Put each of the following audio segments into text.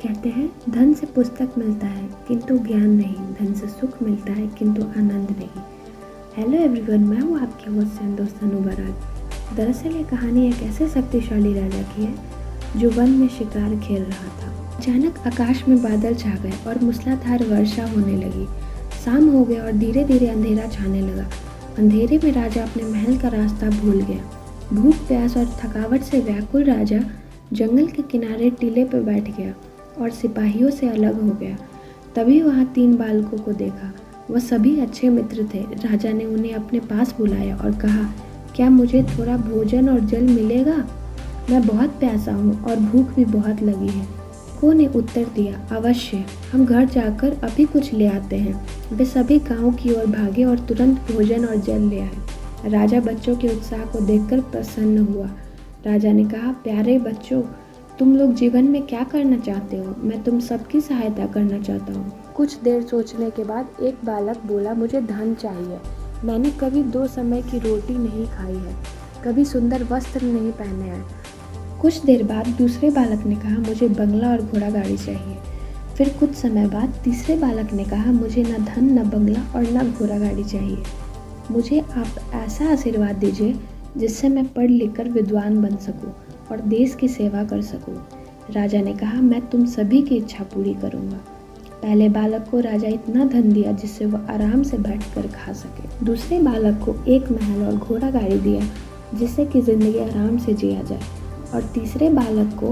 कहते हैं धन से पुस्तक मिलता है किंतु ज्ञान नहीं, धन से सुख मिलता है किंतु आनंद नहीं। हेलो एवरीवन, मैं हूँ आपकी होस्ट एंड दोस्त अनु बराग। दरअसल ये कहानी एक ऐसे शक्तिशाली राजा की है जो वन में शिकार खेल रहा था। अचानक आकाश में बादल छा गए और मूसलाधार वर्षा होने लगी। शाम हो गया और धीरे धीरे अंधेरा छाने लगा। अंधेरे में राजा अपने महल का रास्ता भूल गया। भूख, प्यास और थकावट से व्याकुल राजा जंगल के किनारे टीले पर बैठ गया और सिपाहियों से अलग हो गया। तभी वहाँ 3 बालकों को देखा। वह सभी अच्छे मित्र थे। राजा ने उन्हें अपने पास बुलाया और कहा, क्या मुझे थोड़ा भोजन और जल मिलेगा? मैं बहुत प्यासा हूँ और भूख भी बहुत लगी है। को ने उत्तर दिया, अवश्य, हम घर जाकर अभी कुछ ले आते हैं। वे सभी गांव की ओर भागे और तुरंत भोजन और जल ले आए। राजा बच्चों के उत्साह को देखकर प्रसन्न हुआ। राजा ने कहा, प्यारे बच्चों, तुम लोग जीवन में क्या करना चाहते हो? मैं तुम सबकी सहायता करना चाहता हूँ। कुछ देर सोचने के बाद एक बालक बोला, मुझे धन चाहिए। मैंने कभी 2 समय की रोटी नहीं खाई है, कभी सुंदर वस्त्र नहीं पहने हैं। कुछ देर बाद दूसरे बालक ने कहा, मुझे बंगला और घोड़ा गाड़ी चाहिए। फिर कुछ समय बाद तीसरे बालक ने कहा, मुझे न धन, न बंगला और न घोड़ा गाड़ी चाहिए। मुझे आप ऐसा आशीर्वाद दीजिए जिससे मैं पढ़ लिख कर विद्वान बन सकूं और देश की सेवा कर सकूं। राजा ने कहा, मैं तुम सभी की इच्छा पूरी करूंगा। पहले बालक को राजा इतना धन दिया जिससे वह आराम से बैठकर खा सके। दूसरे बालक को एक महल और घोड़ा गाड़ी दिया जिससे कि जिंदगी आराम से जिया जाए। और तीसरे बालक को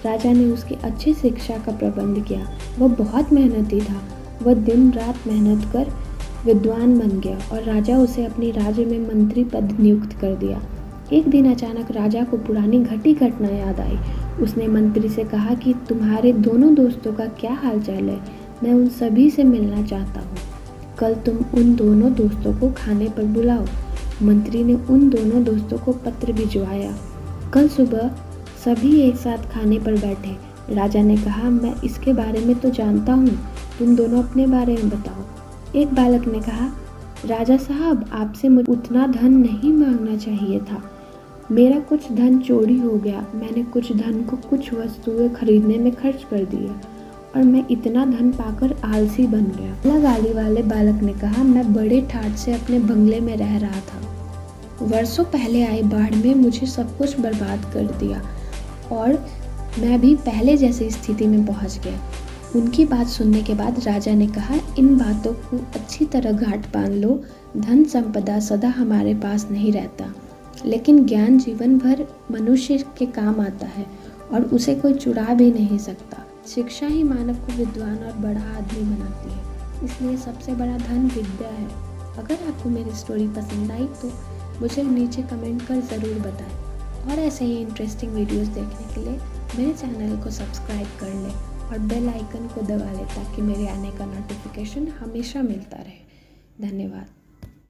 राजा ने उसकी अच्छी शिक्षा का प्रबंध किया। वह बहुत मेहनती था। वह दिन रात मेहनत कर विद्वान बन गया और राजा उसे अपने राज्य में मंत्री पद नियुक्त कर दिया। एक दिन अचानक राजा को पुरानी घटी घटना याद आई। उसने मंत्री से कहा कि तुम्हारे दोनों दोस्तों का क्या हालचाल है? मैं उन सभी से मिलना चाहता हूँ। कल तुम उन दोनों दोस्तों को खाने पर बुलाओ। मंत्री ने उन दोनों दोस्तों को पत्र भिजवाया। कल सुबह सभी एक साथ खाने पर बैठे। राजा ने कहा, मैं इसके बारे में तो जानता हूँ, तुम दोनों अपने बारे में बताओ। एक बालक ने कहा, राजा साहब, आपसे मुझे उतना धन नहीं मांगना चाहिए था। मेरा कुछ धन चोरी हो गया। मैंने कुछ धन को कुछ वस्तुएं खरीदने में खर्च कर दिया और मैं इतना धन पाकर आलसी बन गया। घोड़ा गाड़ी वाले बालक ने कहा, मैं बड़े ठाठ से अपने बंगले में रह रहा था। वर्षों पहले आई बाढ़ में मुझे सब कुछ बर्बाद कर दिया और मैं भी पहले जैसी स्थिति में पहुंच गया। उनकी बात सुनने के बाद राजा ने कहा, इन बातों को अच्छी तरह गांठ बांध लो। धन संपदा सदा हमारे पास नहीं रहता, लेकिन ज्ञान जीवन भर मनुष्य के काम आता है और उसे कोई चुरा भी नहीं सकता। शिक्षा ही मानव को विद्वान और बड़ा आदमी बनाती है, इसलिए सबसे बड़ा धन विद्या है। अगर आपको मेरी स्टोरी पसंद आई तो मुझे नीचे कमेंट कर ज़रूर बताएं और ऐसे ही इंटरेस्टिंग वीडियोस देखने के लिए मेरे चैनल को सब्सक्राइब कर लें और बेल आइकन को दबा लें ताकि मेरे आने का नोटिफिकेशन हमेशा मिलता रहे। धन्यवाद।